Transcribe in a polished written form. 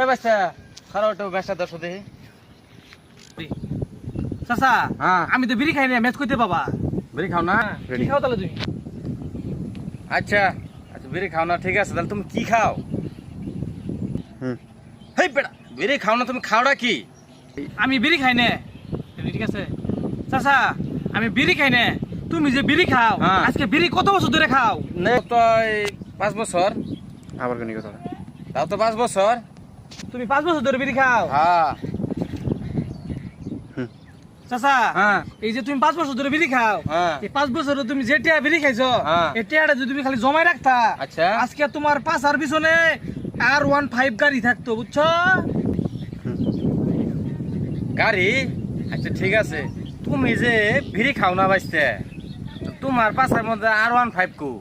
এ বাচ্চা খারাপ একটু ব্যবসা দর্শ দেখি। চাচা হ্যাঁ আমি তো বিড়ি খাই না, ম্যাচ করতে বাবা। বিড়ি খাও না? কি খাও তাহলে তুমি? আচ্ছা আচ্ছা বিড়ি খাও না, ঠিক আছে। তাহলে তুমি কি খাও? হেই বেটা, বিড়ি খাও না, তুমি খাওটা কি? আমি বিড়ি খাই না। ঠিক আছে চাচা, আমি বিড়ি খাই না। তুমি যে বিড়ি খাও, হ্যাঁ। আজকে বিড়ি কত বছর ধরে খাও? তো 5 বছর। আবার কেন কথা? তাও তো 5 বছর। তুমি 5 বছর ধরে বিড়ি খাও? হ্যাঁ চাচা হ্যাঁ এই যে তুমি 5 বছর ধরে বিড়ি খাও, হ্যাঁ এই 5 বছরে তুমি যে টিয়া বিড়ি খাইছো, হ্যাঁ। এই টিয়াটা যদি তুমি খালি জমাই রাখতা, আচ্ছা আজকে তোমার পাঁচার পিছনে R15 গাড়ি থাকতো, বুঝছো? গাড়ি? আচ্ছা ঠিক আছে, তুমি যে বিড়ি খাও না বাইসতে, তোমার পাশার মধ্যে R15 কো?